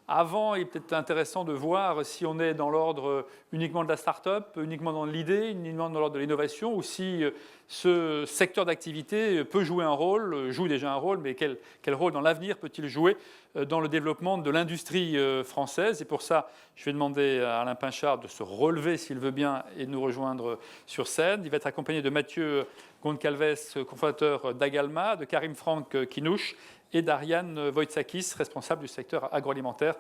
Avant, il est peut-être intéressant de voir si on est dans l'ordre uniquement de la start-up, uniquement dans l'idée, uniquement dans l'ordre de l'innovation, ou si ce secteur d'activité peut jouer un rôle, joue déjà un rôle, mais quel rôle dans l'avenir peut-il jouer dans le développement de l'industrie française. Et pour ça, je vais demander à Alain Pinchard de se relever s'il veut bien et de nous rejoindre sur scène. Il va être accompagné de Mathieu Goncalves, cofondateur d'Agalma, de Karim Franck Kinouche et d'Ariane Wojtsakis, responsable du secteur agroalimentaire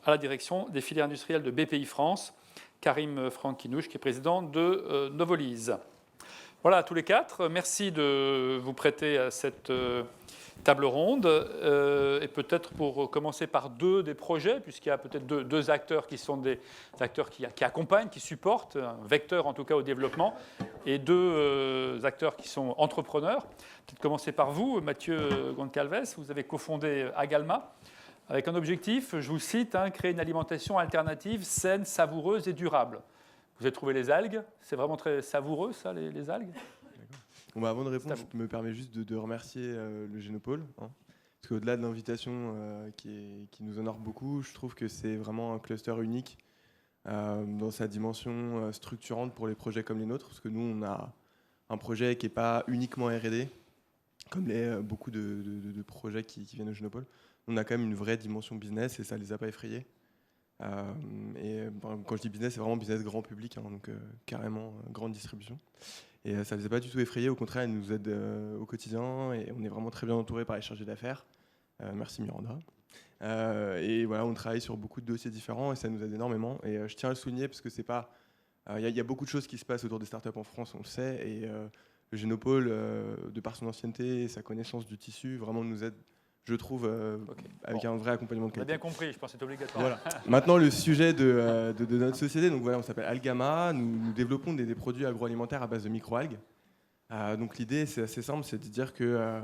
à la direction des filières industrielles de BPI France. Karim Franck Kinouche, qui est président de Novolise. Voilà, tous les quatre. Merci de vous prêter à cette table ronde. Et peut-être pour commencer par deux des projets, puisqu'il y a peut-être deux acteurs qui sont des acteurs qui accompagnent, qui supportent, un vecteur en tout cas au développement, et deux acteurs qui sont entrepreneurs. Peut-être commencer par vous, Mathieu Goncalves. Vous avez cofondé Agalma avec un objectif, je vous cite, créer une alimentation alternative, saine, savoureuse et durable. Vous avez trouvé les algues. C'est vraiment très savoureux, ça, les algues. Bon, bah, avant de répondre, je me permets juste de remercier le Génopôle. Parce qu'au-delà de l'invitation qui nous honore beaucoup, je trouve que c'est vraiment un cluster unique dans sa dimension structurante pour les projets comme les nôtres. Parce que nous, on a un projet qui n'est pas uniquement R&D, comme beaucoup de projets qui viennent au Génopôle. On a quand même une vraie dimension business et ça ne les a pas effrayés. Quand je dis business, c'est vraiment business grand public, donc carrément grande distribution. Et ça ne les a pas du tout effrayés, au contraire, ils nous aident au quotidien et on est vraiment très bien entouré par les chargés d'affaires. Merci Miranda. Et voilà, on travaille sur beaucoup de dossiers différents et ça nous aide énormément. Et je tiens à le souligner parce que c'est pas. Il y a beaucoup de choses qui se passent autour des startups en France, on le sait. Et le Génopôle, de par son ancienneté et sa connaissance du tissu, vraiment nous aide, je trouve, avec un vrai accompagnement de qualité. On a bien compris, je pense que c'est obligatoire. Voilà. Maintenant, le sujet de notre société, donc voilà, on s'appelle Algama. Nous développons des produits agroalimentaires à base de microalgues. Donc l'idée, c'est assez simple, c'est de dire que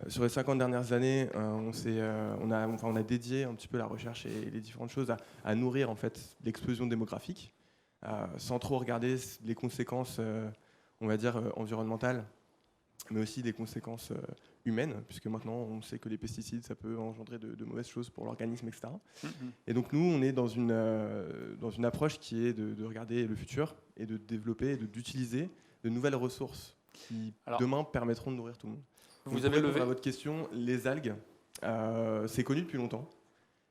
sur les 50 dernières années, on a dédié un petit peu la recherche et les différentes choses à nourrir en fait l'explosion démographique, sans trop regarder les conséquences, on va dire, environnementales, mais aussi des conséquences humaines, puisque maintenant on sait que les pesticides, ça peut engendrer de mauvaises choses pour l'organisme, etc. Et donc nous, on est dans une approche qui est de regarder le futur et de développer et d'utiliser de nouvelles ressources qui, demain, permettront de nourrir tout le monde. Vous donc, avez pour répondre à votre question, les algues, c'est connu depuis longtemps,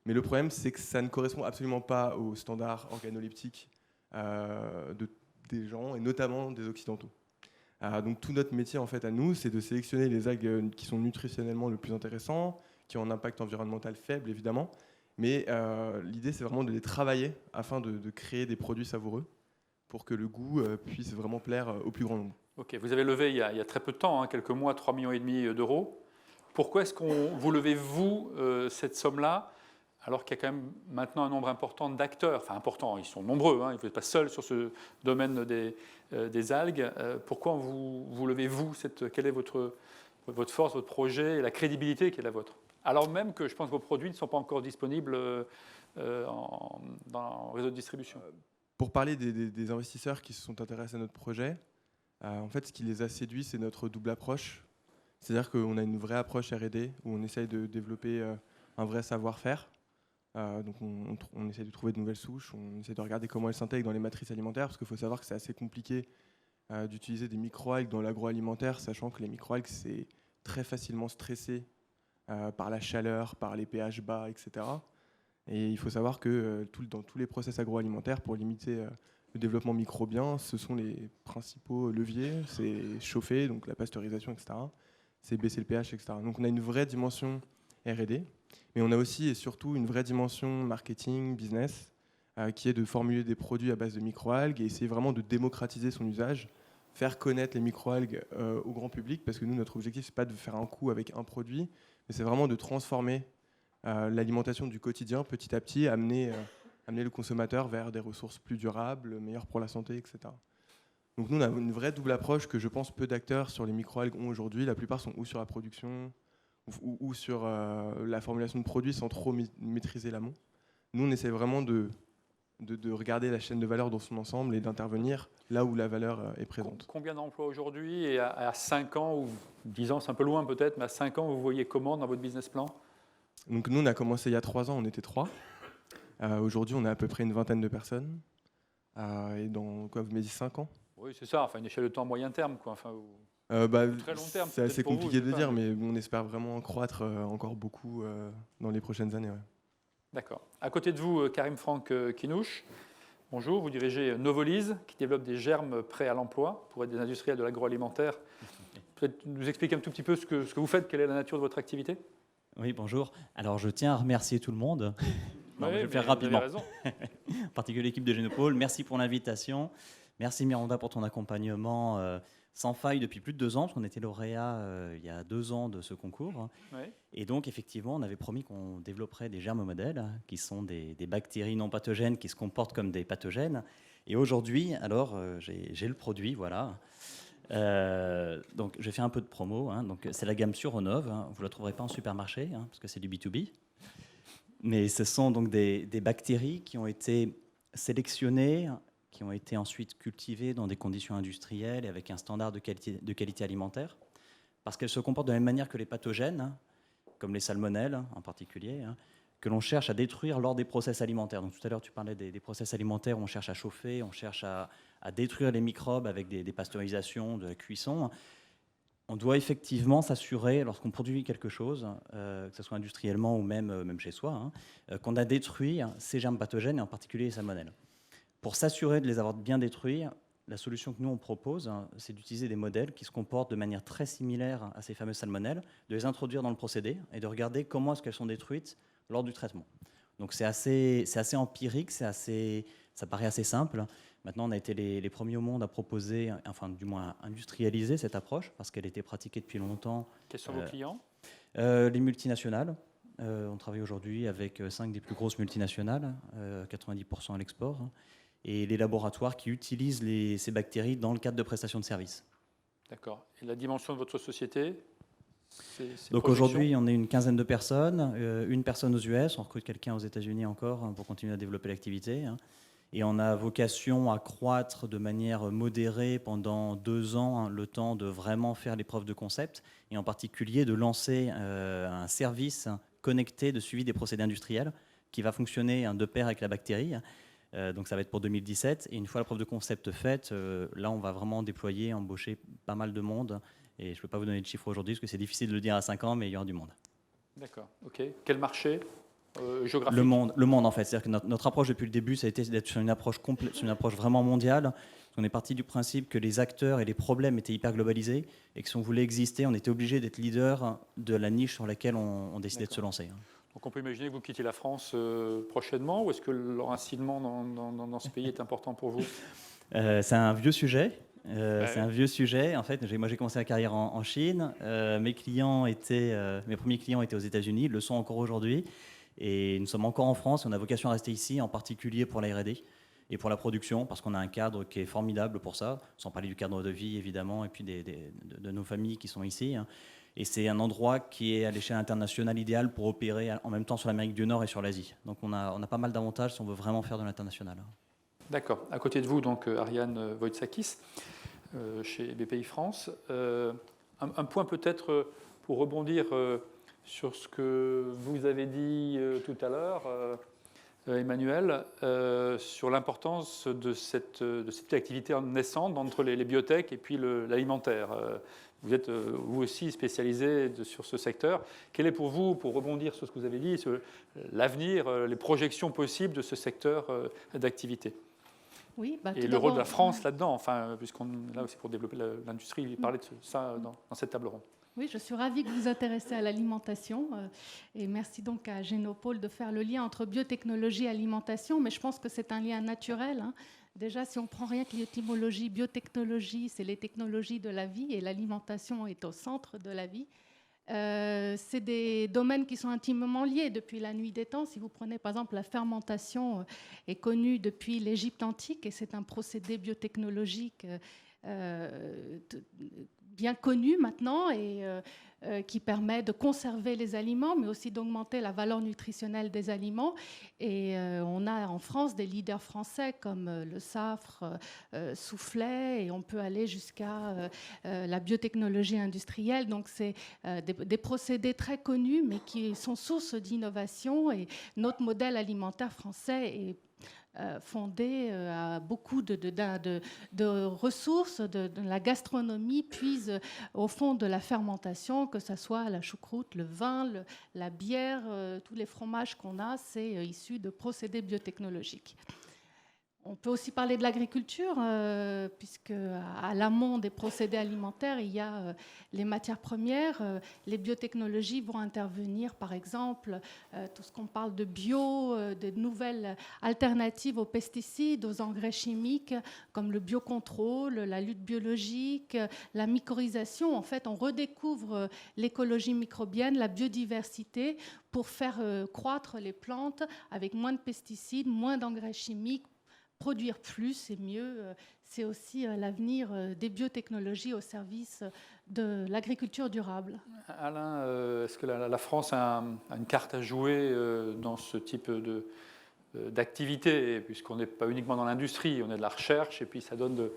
mais le problème, c'est que ça ne correspond absolument pas aux standards organoleptiques des gens, et notamment des Occidentaux. Donc tout notre métier en fait à nous, c'est de sélectionner les algues qui sont nutritionnellement le plus intéressants, qui ont un impact environnemental faible évidemment, mais l'idée c'est vraiment de les travailler afin de créer des produits savoureux pour que le goût puisse vraiment plaire au plus grand nombre. Ok, vous avez levé il y a très peu de temps, quelques mois, 3,5 millions d'euros. Pourquoi est-ce que vous levez, vous, cette somme-là, alors qu'il y a quand même maintenant un nombre important d'acteurs, enfin important, ils sont nombreux, vous n'êtes pas seul sur ce domaine des algues. Pourquoi vous levez, vous, quelle est votre force, votre projet et la crédibilité qui est la vôtre? Alors même que je pense que vos produits ne sont pas encore disponibles dans le réseau de distribution. Pour parler des investisseurs qui se sont intéressés à notre projet, en fait, ce qui les a séduits, c'est notre double approche. C'est-à-dire qu'on a une vraie approche R&D où on essaye de développer un vrai savoir-faire. Donc on essaie de trouver de nouvelles souches, on essaie de regarder comment elles s'intègrent dans les matrices alimentaires, parce qu'il faut savoir que c'est assez compliqué d'utiliser des microalgues dans l'agroalimentaire, sachant que les microalgues, c'est très facilement stressé par la chaleur, par les pH bas, etc. Et il faut savoir que dans tous les process agroalimentaires, pour limiter le développement microbien, ce sont les principaux leviers, c'est chauffer, donc la pasteurisation, etc. C'est baisser le pH, etc. Donc on a une vraie dimension R&D, mais on a aussi et surtout une vraie dimension marketing, business, qui est de formuler des produits à base de microalgues et essayer vraiment de démocratiser son usage, faire connaître les microalgues au grand public, parce que nous, notre objectif, c'est pas de faire un coup avec un produit, mais c'est vraiment de transformer l'alimentation du quotidien petit à petit, amener le consommateur vers des ressources plus durables, meilleures pour la santé, etc. Donc nous, on a une vraie double approche que je pense peu d'acteurs sur les microalgues ont aujourd'hui. La plupart sont ou sur la production ou sur la formulation de produits sans trop maîtriser l'amont. Nous, on essaie vraiment de regarder la chaîne de valeur dans son ensemble et d'intervenir là où la valeur est présente. Combien d'emplois aujourd'hui? Et à 5 ans, ou 10 ans, c'est un peu loin peut-être, mais à 5 ans, vous voyez comment dans votre business plan? Donc nous, on a commencé il y a 3 ans, on était 3. Aujourd'hui, on a à peu près une vingtaine de personnes. Et dans, quoi, vous m'avez dit 5 ans? Oui, c'est ça, enfin une échelle de temps moyen terme, quoi. Enfin, très long terme, C'est peut-être assez pour vous, compliqué je sais de pas, dire, mais on espère vraiment croître encore beaucoup dans les prochaines années. Ouais. D'accord. À côté de vous, Karim Franck Kinouche. Bonjour, vous dirigez Novolise, qui développe des germes prêts à l'emploi pour être des industriels de l'agroalimentaire. Peut-être nous expliquer un tout petit peu ce que vous faites, quelle est la nature de votre activité? Oui, bonjour. Alors, je tiens à remercier tout le monde. Non, Oui, je vais le faire mais vous rapidement. avez raison. En particulier l'équipe de Génopole. Merci pour l'invitation. Merci Miranda pour ton accompagnement sans faille depuis plus de 2 ans, parce qu'on était lauréat il y a 2 ans de ce concours. Oui. Et donc, effectivement, on avait promis qu'on développerait des germes modèles, qui sont des bactéries non pathogènes qui se comportent comme des pathogènes. Et aujourd'hui, alors, j'ai le produit, voilà. Donc, je vais faire un peu de promo. Donc, c'est la gamme Suronov. Vous ne la trouverez pas en supermarché, parce que c'est du B2B. Mais ce sont donc des bactéries qui ont été sélectionnées, qui ont été ensuite cultivées dans des conditions industrielles et avec un standard de qualité alimentaire, parce qu'elles se comportent de la même manière que les pathogènes, comme les salmonelles en particulier, que l'on cherche à détruire lors des process alimentaires. Donc tout à l'heure, tu parlais des process alimentaires où on cherche à chauffer, on cherche à détruire les microbes avec des pasteurisations, de la cuisson. On doit effectivement s'assurer, lorsqu'on produit quelque chose, que ce soit industriellement ou même chez soi, qu'on a détruit ces germes pathogènes, et en particulier les salmonelles. Pour s'assurer de les avoir bien détruits, la solution que nous on propose, c'est d'utiliser des modèles qui se comportent de manière très similaire à ces fameuses salmonelles, de les introduire dans le procédé et de regarder comment est-ce qu'elles sont détruites lors du traitement. Donc c'est assez empirique, ça paraît assez simple. Maintenant, on a été les premiers au monde à proposer, enfin du moins à industrialiser cette approche, parce qu'elle était pratiquée depuis longtemps. Quels sont vos clients? Les multinationales. On travaille aujourd'hui avec 5 des plus grosses multinationales, 90% à l'export, et les laboratoires qui utilisent ces bactéries dans le cadre de prestations de services. D'accord. Et la dimension de votre société? Donc aujourd'hui, on est une quinzaine de personnes, une personne aux US, on recrute quelqu'un aux États-Unis encore pour continuer à développer l'activité. Et on a vocation à croître de manière modérée pendant 2 ans, le temps de vraiment faire les preuves de concept, et en particulier de lancer un service connecté de suivi des procédés industriels qui va fonctionner de pair avec la bactérie. Donc ça va être pour 2017. Et une fois la preuve de concept faite, là on va vraiment déployer, embaucher pas mal de monde. Et je ne peux pas vous donner de chiffres aujourd'hui parce que c'est difficile de le dire à 5 ans, mais il y aura du monde. D'accord. OK. Quel marché géographique? Le monde en fait. C'est-à-dire que notre approche depuis le début, ça a été d'être sur une approche complète, sur une approche vraiment mondiale. On est parti du principe que les acteurs et les problèmes étaient hyper globalisés et que si on voulait exister, on était obligé d'être leader de la niche sur laquelle on décidait de se lancer. Donc on peut imaginer que vous quittez la France prochainement, ou est-ce que l'enracinement dans ce pays est important pour vous? C'est un vieux sujet. C'est un vieux sujet. En fait, moi j'ai commencé ma carrière en Chine. Mes premiers clients étaient aux États-Unis, ils le sont encore aujourd'hui. Et nous sommes encore en France. On a vocation à rester ici, en particulier pour la R&D et pour la production, parce qu'on a un cadre qui est formidable pour ça, sans parler du cadre de vie évidemment, et puis de nos familles qui sont ici. Et c'est un endroit qui est à l'échelle internationale idéal pour opérer en même temps sur l'Amérique du Nord et sur l'Asie. Donc on a pas mal d'avantages si on veut vraiment faire de l'international. D'accord. À côté de vous, donc Ariane Wojtsakis, chez BPI France. Un point peut-être pour rebondir sur ce que vous avez dit tout à l'heure, Emmanuel, sur l'importance de cette activité naissante entre les biotech et puis l'alimentaire. Vous êtes vous aussi spécialisé sur ce secteur. Quel est pour vous, pour rebondir sur ce que vous avez dit, l'avenir, les projections possibles de ce secteur d'activité? Oui, et le rôle de la France là-dedans, enfin, puisqu'on est là aussi pour développer l'industrie, il parlait de ça dans cette table ronde. Oui, je suis ravie que vous vous intéressiez à l'alimentation et merci donc à Génopole de faire le lien entre biotechnologie et alimentation, mais je pense que c'est un lien naturel. Déjà, si on prend rien que l'étymologie, biotechnologie, c'est les technologies de la vie et l'alimentation est au centre de la vie. C'est des domaines qui sont intimement liés depuis la nuit des temps. Si vous prenez par exemple la fermentation est connue depuis l'Égypte antique et c'est un procédé biotechnologique bien connu maintenant et qui permet de conserver les aliments, mais aussi d'augmenter la valeur nutritionnelle des aliments. Et on a en France des leaders français comme le Safre, Soufflet, et on peut aller jusqu'à la biotechnologie industrielle. Donc c'est des procédés très connus, mais qui sont source d'innovation. Et notre modèle alimentaire français est fondé à beaucoup de ressources, de la gastronomie puise au fond de la fermentation, que ce soit la choucroute, le vin, la bière, tous les fromages qu'on a, c'est issu de procédés biotechnologiques. On peut aussi parler de l'agriculture, puisque à l'amont des procédés alimentaires, il y a les matières premières. Les biotechnologies vont intervenir, par exemple, tout ce qu'on parle de bio, de nouvelles alternatives aux pesticides, aux engrais chimiques, comme le biocontrôle, la lutte biologique, la mycorhisation. En fait, on redécouvre l'écologie microbienne, la biodiversité, pour faire croître les plantes avec moins de pesticides, moins d'engrais chimiques, produire plus et mieux. C'est aussi l'avenir des biotechnologies au service de l'agriculture durable. Alain, est-ce que la France a une carte à jouer dans ce type d'activité, puisqu'on n'est pas uniquement dans l'industrie, on est de la recherche, et puis ça donne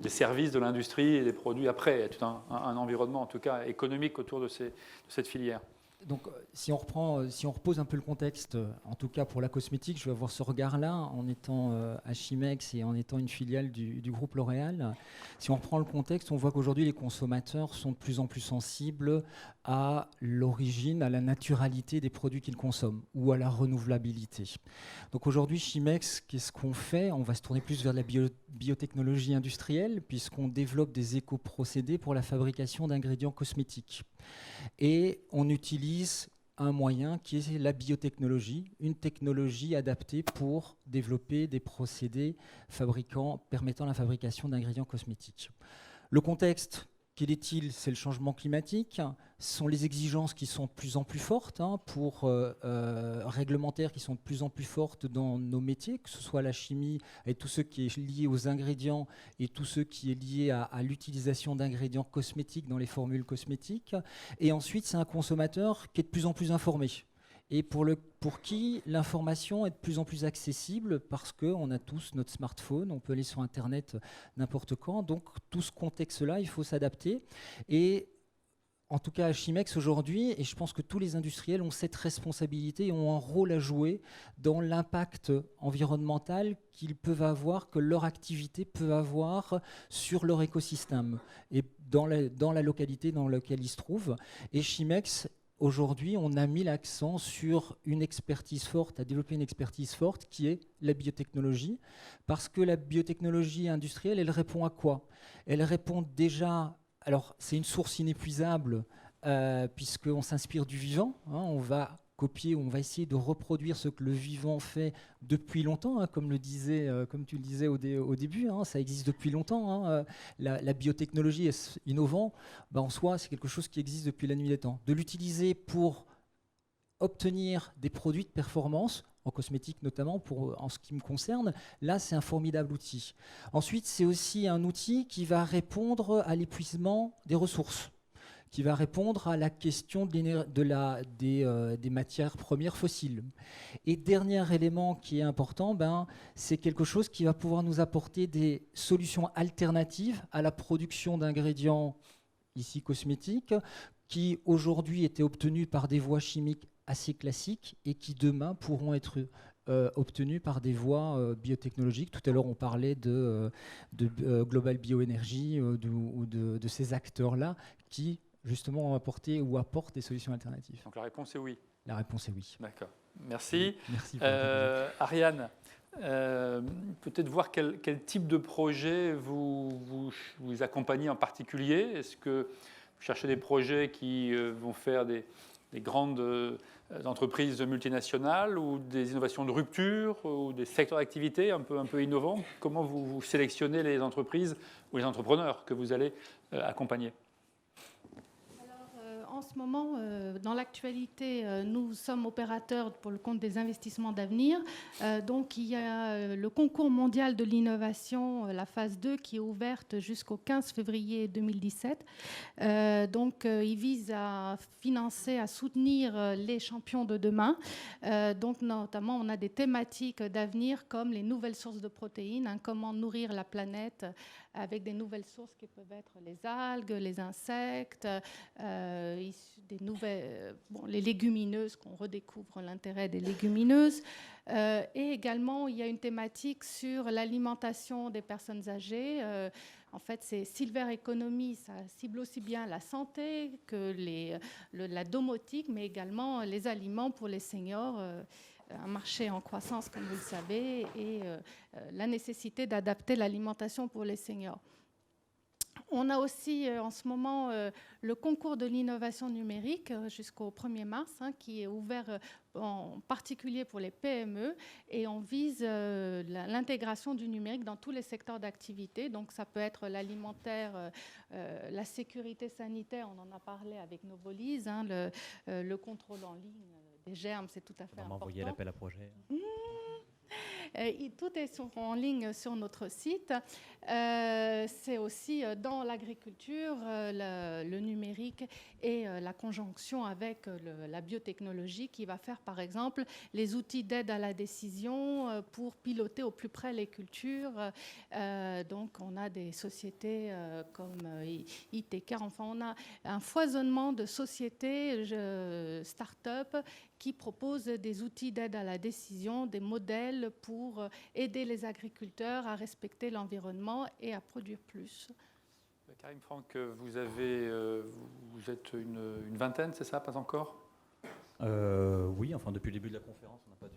des services de l'industrie et des produits après. Il y a tout un environnement, en tout cas économique, autour de cette filière. Donc, si on repose un peu le contexte, en tout cas pour la cosmétique, je vais avoir ce regard-là, en étant à Chimex et en étant une filiale du groupe L'Oréal. Si on reprend le contexte, on voit qu'aujourd'hui, les consommateurs sont de plus en plus sensibles à l'origine, à la naturalité des produits qu'ils consomment ou à la renouvelabilité. Donc aujourd'hui, Chimex, qu'est-ce qu'on fait? On va se tourner plus vers la biotechnologie industrielle, puisqu'on développe des éco-procédés pour la fabrication d'ingrédients cosmétiques. Et on utilise un moyen qui est la biotechnologie, une technologie adaptée pour développer des procédés permettant la fabrication d'ingrédients cosmétiques. Le contexte, quel est-il? C'est le changement climatique, ce sont les exigences qui sont de plus en plus fortes, réglementaires qui sont de plus en plus fortes dans nos métiers, que ce soit la chimie et tout ce qui est lié aux ingrédients et tout ce qui est lié à l'utilisation d'ingrédients cosmétiques dans les formules cosmétiques. Et ensuite, c'est un consommateur qui est de plus en plus informé. Et pour qui l'information est de plus en plus accessible, parce qu'on a tous notre smartphone, on peut aller sur Internet n'importe quand. Donc tout ce contexte-là, il faut s'adapter. Et en tout cas à Chimex aujourd'hui, et je pense que tous les industriels ont cette responsabilité et ont un rôle à jouer dans l'impact environnemental qu'ils peuvent avoir, que leur activité peut avoir sur leur écosystème et dans la localité dans laquelle ils se trouvent. Et Chimex, aujourd'hui, on a mis l'accent sur une expertise forte, à développer une expertise forte qui est la biotechnologie, parce que la biotechnologie industrielle, elle répond à quoi? Elle répond déjà, alors c'est une source inépuisable, puisqu'on s'inspire du vivant, on va copier, on va essayer de reproduire ce que le vivant fait depuis longtemps, comme tu le disais au début, ça existe depuis longtemps. La biotechnologie est innovant, en soi, c'est quelque chose qui existe depuis la nuit des temps. De l'utiliser pour obtenir des produits de performance, en cosmétique notamment, en ce qui me concerne, là, c'est un formidable outil. Ensuite, c'est aussi un outil qui va répondre à l'épuisement des ressources, qui va répondre à la question des matières premières fossiles. Et dernier élément qui est important, c'est quelque chose qui va pouvoir nous apporter des solutions alternatives à la production d'ingrédients ici cosmétiques, qui aujourd'hui étaient obtenus par des voies chimiques assez classiques et qui demain pourront être obtenus par des voies biotechnologiques. Tout à l'heure, on parlait de Global Bioénergie ou de ces acteurs-là qui justement apportent des solutions alternatives. Donc la réponse est oui. La réponse est oui. D'accord. Merci. Merci. Ariane, peut-être voir quel type de projet vous accompagnez en particulier. Est-ce que vous cherchez des projets qui vont faire des grandes entreprises multinationales ou des innovations de rupture ou des secteurs d'activité un peu innovants? Comment vous sélectionnez les entreprises ou les entrepreneurs que vous allez accompagner? En En ce moment, dans l'actualité, nous sommes opérateurs pour le compte des investissements d'avenir. Donc, il y a le concours mondial de l'innovation, la phase 2, qui est ouverte jusqu'au 15 février 2017. Il vise à financer, à soutenir les champions de demain. Donc, notamment, on a des thématiques d'avenir comme les nouvelles sources de protéines, hein, comment nourrir la planète avec des nouvelles sources qui peuvent être les algues, les insectes, les légumineuses, qu'on redécouvre l'intérêt des légumineuses. Et également, il y a une thématique sur l'alimentation des personnes âgées. En fait, c'est Silver Economy, ça cible aussi bien la santé que la domotique, mais également les aliments pour les seniors. Un marché en croissance, comme vous le savez, et la nécessité d'adapter l'alimentation pour les seniors. On a aussi en ce moment le concours de l'innovation numérique jusqu'au 1er mars, hein, qui est ouvert en particulier pour les PME, et on vise l'intégration du numérique dans tous les secteurs d'activité. Donc ça peut être l'alimentaire, la sécurité sanitaire, on en a parlé avec Novolyse, hein, le contrôle en ligne des germes, c'est tout à fait important. On m'a envoyé l'appel à projet. Tout est en ligne sur notre site. C'est aussi dans l'agriculture, le numérique et la conjonction avec la biotechnologie qui va faire, par exemple, les outils d'aide à la décision pour piloter au plus près les cultures. Donc, on a des sociétés comme ITK. Enfin, on a un foisonnement de sociétés, start-up, qui proposent des outils d'aide à la décision, des modèles pour aider les agriculteurs à respecter l'environnement et à produire plus. Karim Franck, vous êtes une vingtaine, c'est ça, pas encore? Oui, enfin depuis le début de la conférence, on n'a pas dû...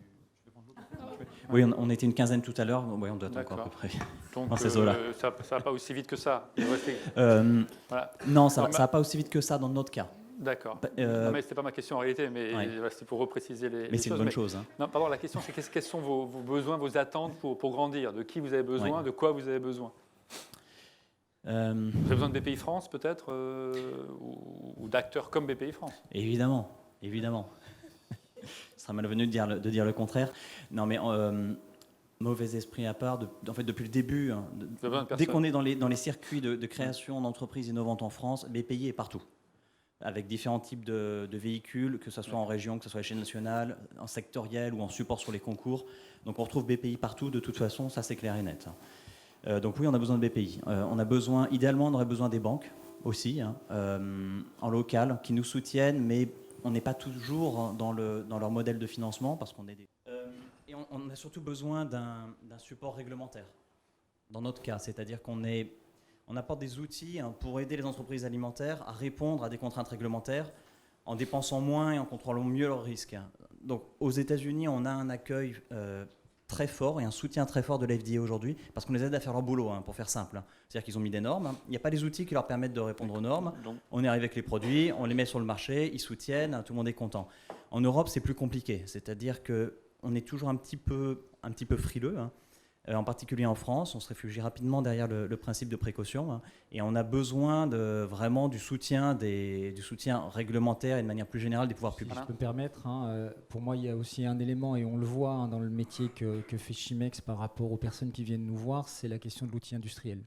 Oui, on était une quinzaine tout à l'heure, oui, on doit être encore à peu près. Donc, dans ces eaux-là. Ça ne va pas aussi vite que ça. Voilà. Non, ça ne va pas aussi vite que ça dans notre cas. D'accord. Non, mais ce n'était pas ma question en réalité, mais c'était pour repréciser les choses. Mais c'est une bonne chose. Hein. Non, pardon, la question c'est quels sont vos besoins, vos attentes pour grandir? De qui vous avez besoin? De quoi vous avez besoin? Vous avez besoin de BPI France peut-être ou d'acteurs comme BPI France? Évidemment. Ce serait malvenu de dire le contraire. Non, mais mauvais esprit à part, en fait, depuis le début, hein, dès qu'on est dans les circuits de création d'entreprises innovantes en France, BPI est partout, avec différents types de véhicules, que ce soit en région, que ce soit à l'échelle nationale, en sectoriel ou en support sur les concours. Donc on retrouve BPI partout, de toute façon, ça c'est clair et net. Donc oui, on a besoin de BPI. Idéalement, on aurait besoin des banques aussi, hein, en local, qui nous soutiennent, mais on n'est pas toujours dans leur modèle de financement, parce qu'on est et on a surtout besoin d'un support réglementaire, dans notre cas, c'est-à-dire on apporte des outils pour aider les entreprises alimentaires à répondre à des contraintes réglementaires en dépensant moins et en contrôlant mieux leurs risques. Donc, aux États-Unis, on a un accueil très fort et un soutien très fort de l'FDA aujourd'hui parce qu'on les aide à faire leur boulot, pour faire simple. C'est-à-dire qu'ils ont mis des normes. Il n'y a pas les outils qui leur permettent de répondre aux normes. On est arrivé avec les produits, on les met sur le marché, ils soutiennent, tout le monde est content. En Europe, c'est plus compliqué. C'est-à-dire qu'on est toujours un petit peu frileux. En particulier en France, on se réfugie rapidement derrière le principe de précaution, et on a besoin vraiment du soutien réglementaire et de manière plus générale des pouvoirs publics. Si je peux me permettre, pour moi il y a aussi un élément, et on le voit dans le métier que fait Chimex par rapport aux personnes qui viennent nous voir, c'est la question de l'outil industriel.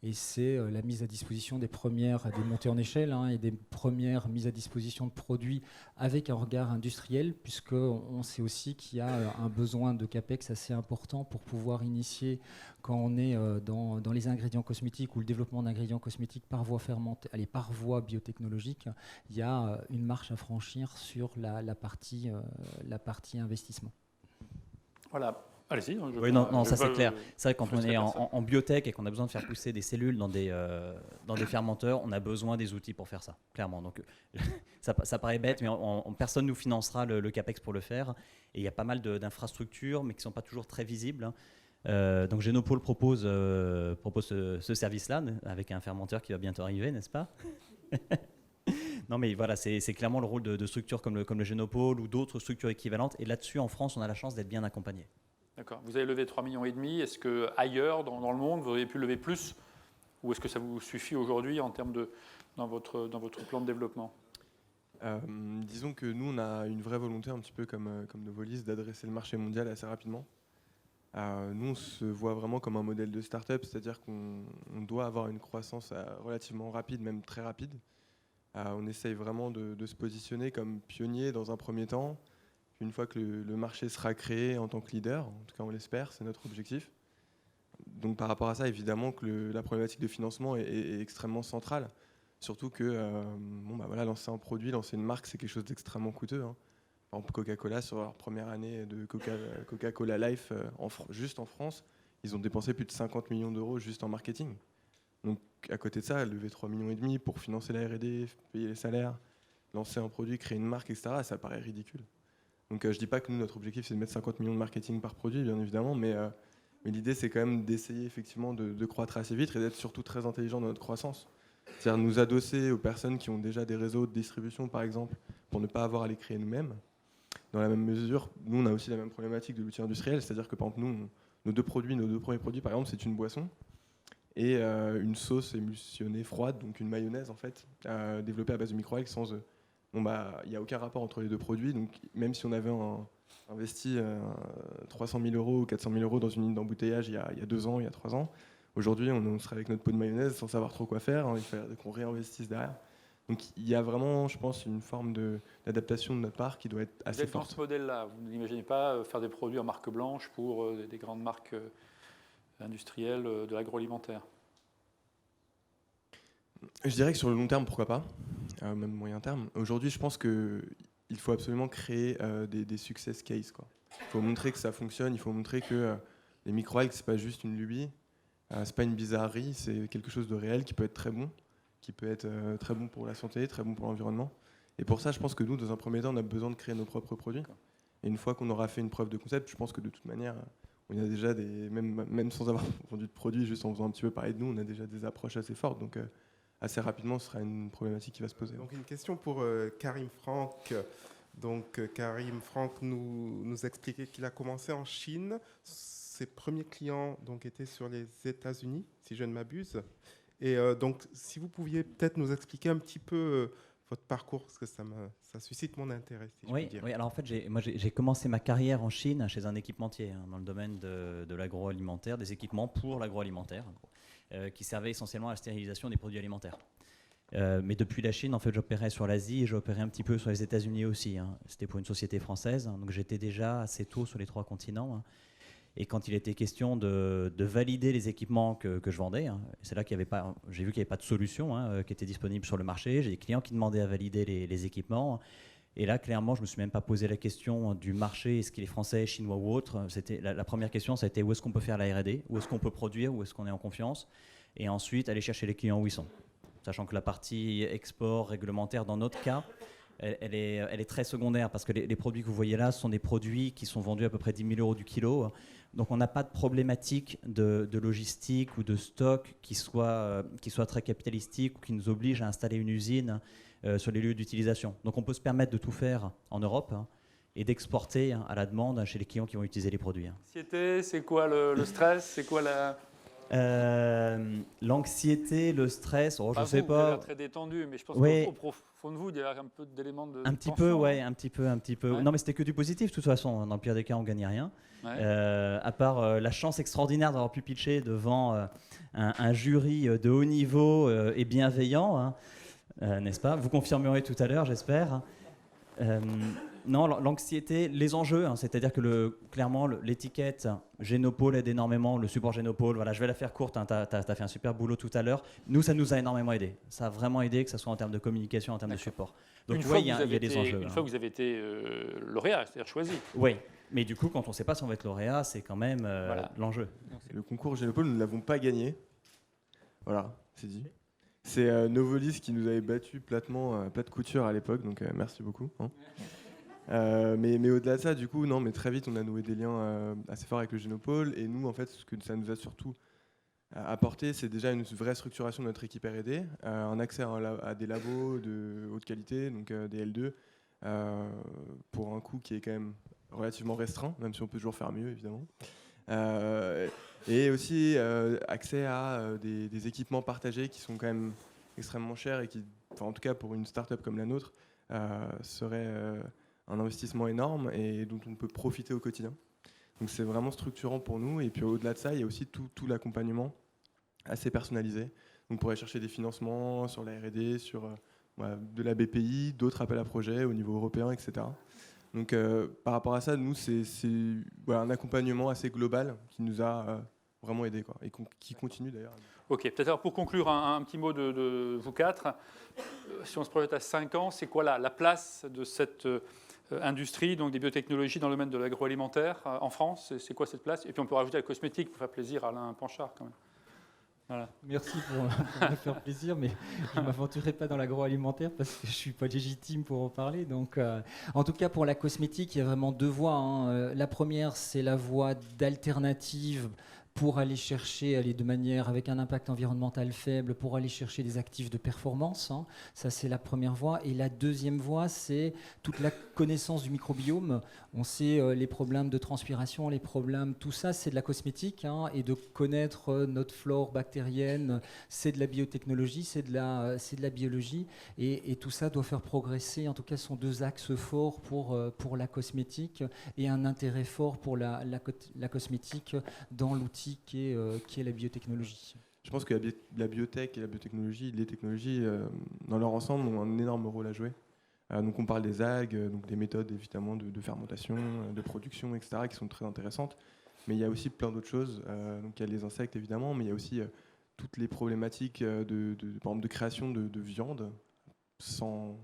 Et c'est la mise à disposition des montées en échelle et des premières mises à disposition de produits avec un regard industriel, puisqu'on sait aussi qu'il y a un besoin de CAPEX assez important pour pouvoir initier, quand on est dans les ingrédients cosmétiques ou le développement d'ingrédients cosmétiques par voie fermentée, par voie biotechnologique, il y a une marche à franchir sur la partie investissement. Voilà. Allez-y. Oui, non, ça c'est clair. C'est vrai que quand on est en biotech et qu'on a besoin de faire pousser des cellules dans des fermenteurs, on a besoin des outils pour faire ça, clairement. Donc ça paraît bête, mais personne ne nous financera le CAPEX pour le faire. Et il y a pas mal d'infrastructures, mais qui ne sont pas toujours très visibles. Donc Génopôle propose ce service-là, avec un fermenteur qui va bientôt arriver, n'est-ce pas? Non, mais voilà, c'est clairement le rôle de structures comme le Génopôle ou d'autres structures équivalentes. Et là-dessus, en France, on a la chance d'être bien accompagné. D'accord. Vous avez levé 3,5 millions. Est-ce qu'ailleurs, dans le monde, vous auriez pu lever plus? Ou est-ce que ça vous suffit aujourd'hui en termes dans votre plan de développement? Disons que nous, on a une vraie volonté, un petit peu comme Novolis, d'adresser le marché mondial assez rapidement. Nous, on se voit vraiment comme un modèle de start-up, c'est-à-dire qu'on doit avoir une croissance relativement rapide, même très rapide. On essaye vraiment de se positionner comme pionnier dans un premier temps. Une fois que le marché sera créé en tant que leader, en tout cas on l'espère, c'est notre objectif. Donc par rapport à ça, évidemment que la problématique de financement est extrêmement centrale. Surtout que lancer un produit, lancer une marque, c'est quelque chose d'extrêmement coûteux. Hein. Par exemple, Coca-Cola, sur leur première année de Coca-Cola Life, juste en France, ils ont dépensé plus de 50 millions d'euros juste en marketing. Donc à côté de ça, lever 3,5 millions pour financer la R&D, payer les salaires, lancer un produit, créer une marque, etc., ça paraît ridicule. Donc je ne dis pas que nous, notre objectif, c'est de mettre 50 millions de marketing par produit, bien évidemment, mais l'idée, c'est quand même d'essayer effectivement de croître assez vite et d'être surtout très intelligent dans notre croissance. C'est-à-dire nous adosser aux personnes qui ont déjà des réseaux de distribution, par exemple, pour ne pas avoir à les créer nous-mêmes. Dans la même mesure, nous, on a aussi la même problématique de l'outil industriel, c'est-à-dire que, par exemple, nous, nos deux premiers produits, par exemple, c'est une boisson et une sauce émulsionnée froide, donc une mayonnaise, en fait, développée à base de micro-algues sans œufs. Il n'y a aucun rapport entre les deux produits, donc même si on avait investi 300 000 euros ou 400 000 euros dans une ligne d'embouteillage il y a 2 ans, il y a 3 ans, aujourd'hui on serait avec notre pot de mayonnaise sans savoir trop quoi faire, hein, il fallait qu'on réinvestisse derrière. Donc il y a vraiment, je pense, une forme d'adaptation de notre part qui doit être assez forte. Dans ce modèle-là, vous n'imaginez pas faire des produits en marque blanche pour des grandes marques industrielles de l'agroalimentaire? Je dirais que sur le long terme, pourquoi pas, même moyen terme. Aujourd'hui, je pense qu'il faut absolument créer des success cases. Il faut montrer que ça fonctionne, il faut montrer que les micro-algues, ce n'est pas juste une lubie, ce n'est pas une bizarrerie, c'est quelque chose de réel qui peut être très bon, qui peut être très bon pour la santé, très bon pour l'environnement. Et pour ça, je pense que nous, dans un premier temps, on a besoin de créer nos propres produits. Et une fois qu'on aura fait une preuve de concept, je pense que de toute manière, on a déjà même sans avoir vendu de produits, juste en faisant un petit peu parler de nous, on a déjà des approches assez fortes. Donc assez rapidement, ce sera une problématique qui va se poser. Donc une question pour Karim Franck. Donc Karim Franck nous expliquait qu'il a commencé en Chine. Ses premiers clients donc, étaient sur les États-Unis, si je ne m'abuse. Et donc, si vous pouviez peut-être nous expliquer un petit peu votre parcours, parce que ça suscite mon intérêt, si je puis dire. Oui, alors en fait, j'ai commencé ma carrière en Chine chez un équipementier, dans le domaine de l'agroalimentaire, des équipements pour l'agroalimentaire, qui servaient essentiellement à la stérilisation des produits alimentaires. Mais depuis la Chine, en fait, j'opérais sur l'Asie et j'opérais un petit peu sur les États-Unis aussi. C'était pour une société française, donc j'étais déjà assez tôt sur les 3 continents. Et quand il était question de valider les équipements que je vendais, c'est là j'ai vu qu'il n'y avait pas de solution qui était disponible sur le marché. J'ai des clients qui demandaient à valider les équipements. Et là, clairement, je ne me suis même pas posé la question du marché, est-ce qu'il est français, chinois ou autre. La première question, ça a été où est-ce qu'on peut faire la R&D, où est-ce qu'on peut produire, où est-ce qu'on est en confiance. Et ensuite, aller chercher les clients où ils sont. Sachant que la partie export réglementaire, dans notre cas, elle est très secondaire parce que les produits que vous voyez là sont des produits qui sont vendus à peu près 10 000 euros du kilo. Donc on n'a pas de problématique de logistique ou de stock qui soit très capitalistique ou qui nous oblige à installer une usine sur les lieux d'utilisation. Donc on peut se permettre de tout faire en Europe et d'exporter à la demande chez les clients qui vont utiliser les produits. L'anxiété, c'est quoi le stress? C'est quoi la... L'anxiété, le stress, je ne sais Vous pas. avez l'air très détendu, mais je pense Oui. qu'au profond de vous, il y a un peu d'éléments de Un petit tension, peu, hein. ouais, un petit peu. Ouais. Non, mais c'était que du positif, de toute façon. Dans le pire des cas, on gagnait rien. Ouais. À part la chance extraordinaire d'avoir pu pitcher devant un jury de haut niveau et bienveillant, n'est-ce pas? Vous confirmerez tout à l'heure, j'espère. Non, l'anxiété, les enjeux, c'est-à-dire que clairement, l'étiquette Génopole aide énormément, le support Génopole, voilà, je vais la faire courte, tu as fait un super boulot tout à l'heure. Nous, ça nous a énormément aidé. Ça a vraiment aidé, que ce soit en termes de communication, en termes de support. Donc, tu vois, il y a des enjeux. Une fois que vous avez été lauréat, c'est-à-dire choisi. Oui, mais du coup, quand on ne sait pas si on va être lauréat, c'est quand même l'enjeu. Le concours Génopole, nous ne l'avons pas gagné. Voilà, c'est dit. C'est Novolis qui nous avait battu platement, plat de couture à l'époque, donc merci beaucoup. Mais au-delà de ça, du coup, non, mais très vite, on a noué des liens assez forts avec le Génopole. Et nous, en fait, ce que ça nous a surtout apporté, c'est déjà une vraie structuration de notre équipe R&D, un accès à des labos de haute qualité, donc des L2, pour un coût qui est quand même relativement restreint, même si on peut toujours faire mieux, évidemment. Et aussi accès à des équipements partagés qui sont quand même extrêmement chers et qui, enfin, en tout cas pour une start-up comme la nôtre, serait un investissement énorme et dont on peut profiter au quotidien. Donc c'est vraiment structurant pour nous. Et puis au-delà de ça, il y a aussi tout l'accompagnement assez personnalisé. Donc on pourrait chercher des financements sur la R&D, sur de la BPI, d'autres appels à projets au niveau européen, etc. Donc par rapport à ça, nous, c'est un accompagnement assez global qui nous a vraiment aidés, quoi, et qui continue d'ailleurs. Ok, peut-être alors pour conclure un petit mot de vous quatre. Si on se projette à 5 ans, c'est quoi la place de cette industrie, donc des biotechnologies dans le domaine de l'agroalimentaire en France? C'est quoi cette place? Et puis on peut rajouter la cosmétique pour faire plaisir à Alain Panchard quand même. Voilà. Merci pour me faire plaisir, mais je ne m'aventurerai pas dans l'agroalimentaire parce que je ne suis pas légitime pour en parler. Donc, en tout cas, pour la cosmétique, il y a vraiment deux voies, hein. La première, c'est la voie d'alternative pour aller chercher, de manière avec un impact environnemental faible, pour aller chercher des actifs de performance, hein. Ça, c'est la première voie. Et la deuxième voie, c'est toute la connaissance du microbiome. On sait les problèmes de transpiration, les problèmes, tout ça, c'est de la cosmétique, hein, et de connaître notre flore bactérienne, c'est de la biotechnologie, c'est de la biologie. Et tout ça doit faire progresser, en tout cas, ce sont deux axes forts pour la cosmétique et un intérêt fort pour la cosmétique dans l'outil qui est la biotechnologie. Je pense que la biotech et la biotechnologie, les technologies dans leur ensemble ont un énorme rôle à jouer. Donc on parle des algues, donc des méthodes évidemment de fermentation, de production, etc., qui sont très intéressantes. Mais il y a aussi plein d'autres choses. Donc il y a les insectes évidemment, mais il y a aussi toutes les problématiques par exemple, de création de viande sans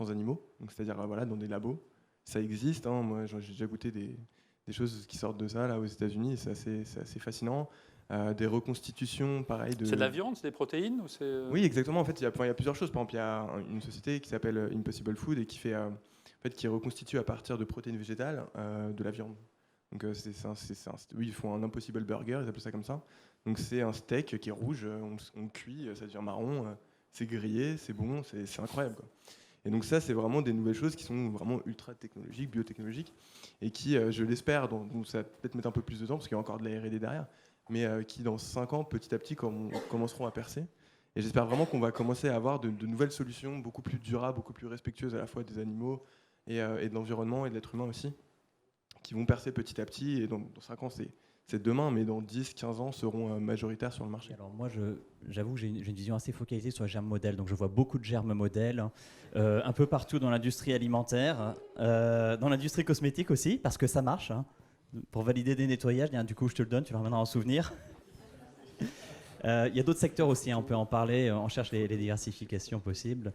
animaux. Donc c'est-à-dire voilà, dans des labos, ça existe. Hein. Moi j'ai déjà goûté des choses qui sortent de ça là aux États-Unis, c'est assez fascinant. Des reconstitutions, pareil. C'est de la viande, c'est des protéines ou c'est... Oui, exactement. En fait, il y a plusieurs choses. Par exemple, il y a une société qui s'appelle Impossible Food et qui reconstitue à partir de protéines végétales de la viande. Donc, ils font un Impossible Burger, ils appellent ça comme ça. Donc, c'est un steak qui est rouge, on cuit, ça devient marron, c'est grillé, c'est bon, c'est incroyable, quoi. Et donc ça, c'est vraiment des nouvelles choses qui sont vraiment ultra technologiques, biotechnologiques, et qui, je l'espère, donc ça va peut-être mettre un peu plus de temps, parce qu'il y a encore de la R&D derrière, mais qui, dans 5 ans, petit à petit, commenceront à percer. Et j'espère vraiment qu'on va commencer à avoir de nouvelles solutions beaucoup plus durables, beaucoup plus respectueuses à la fois des animaux et de l'environnement et de l'être humain aussi, qui vont percer petit à petit. Et dans 5 ans, c'est demain, mais dans 10, 15 ans, seront majoritaires sur le marché. Alors moi, j'avoue que j'ai une vision assez focalisée sur les germes modèles. Donc je vois beaucoup de germes modèles, un peu partout dans l'industrie alimentaire, dans l'industrie cosmétique aussi, parce que ça marche. Hein. Pour valider des nettoyages, du coup, je te le donne, tu le ramèneras en souvenir. Il y a d'autres secteurs aussi, hein, on peut en parler, on cherche les diversifications possibles.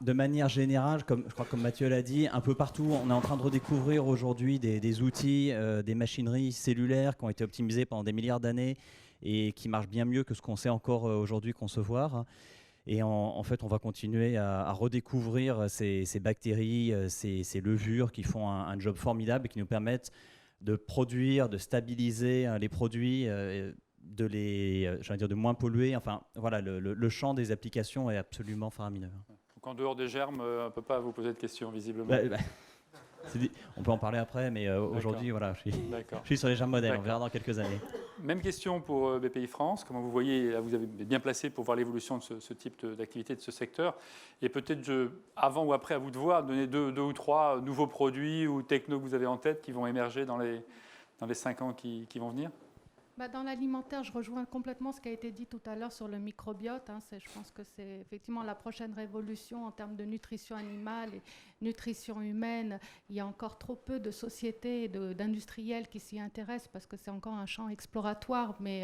De manière générale, je crois comme Mathieu l'a dit, un peu partout, on est en train de redécouvrir aujourd'hui des outils, des machineries cellulaires qui ont été optimisées pendant des milliards d'années et qui marchent bien mieux que ce qu'on sait encore aujourd'hui concevoir. Et en fait, on va continuer à redécouvrir ces bactéries, ces levures qui font un job formidable et qui nous permettent de produire, de stabiliser les produits, de moins polluer. Enfin, voilà, le champ des applications est absolument faramineux. Donc en dehors des germes, on ne peut pas vous poser de questions, visiblement. On peut en parler après, mais aujourd'hui, voilà, je suis sur les germes modèles. On verra dans quelques années. Même question pour BPI France. Comment vous voyez, là, vous avez bien placé pour voir l'évolution de ce type d'activité, de ce secteur. Et peut-être, avant ou après, à vous de voir, donner deux ou trois nouveaux produits ou technos que vous avez en tête qui vont émerger dans les 5 ans qui vont venir. Dans l'alimentaire, je rejoins complètement ce qui a été dit tout à l'heure sur le microbiote. Je pense que c'est effectivement la prochaine révolution en termes de nutrition animale et nutrition humaine. Il y a encore trop peu de sociétés et d'industriels qui s'y intéressent parce que c'est encore un champ exploratoire. Mais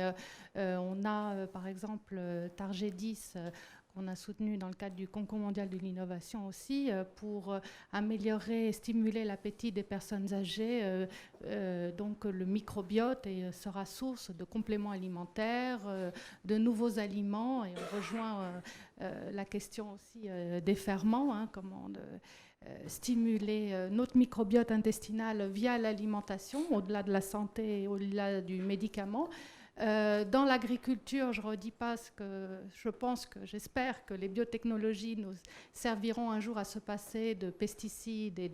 on a, par exemple, Targédis, qu'on a soutenu dans le cadre du Concours mondial de l'innovation aussi, pour améliorer et stimuler l'appétit des personnes âgées. Donc le microbiote sera source de compléments alimentaires, de nouveaux aliments, et on rejoint la question aussi des ferments, hein, comment stimuler notre microbiote intestinal via l'alimentation, au-delà de la santé et au-delà du médicament. Dans l'agriculture, je ne redis pas ce que je pense, j'espère que les biotechnologies nous serviront un jour à se passer de pesticides et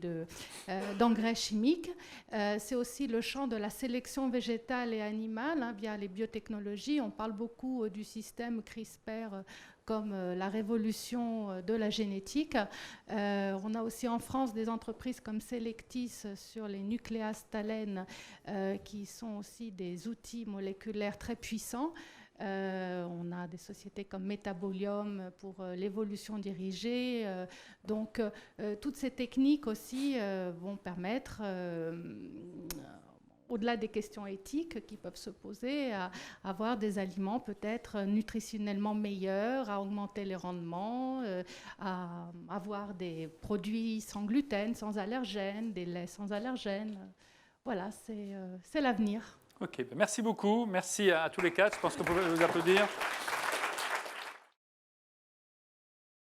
d'engrais chimiques. C'est aussi le champ de la sélection végétale et animale, hein, via les biotechnologies. On parle beaucoup du système CRISPR comme la révolution de la génétique. On a aussi en France des entreprises comme Selectis sur les nucléases thalènes qui sont aussi des outils moléculaires très puissants. On a des sociétés comme Metabolium pour l'évolution dirigée. Donc, toutes ces techniques aussi vont permettre, au-delà des questions éthiques qui peuvent se poser, à avoir des aliments peut-être nutritionnellement meilleurs, à augmenter les rendements, à avoir des produits sans gluten, sans allergènes, des laits sans allergènes. Voilà, c'est l'avenir. Ok, merci beaucoup. Merci à tous les quatre. Je pense qu'on peut vous applaudir.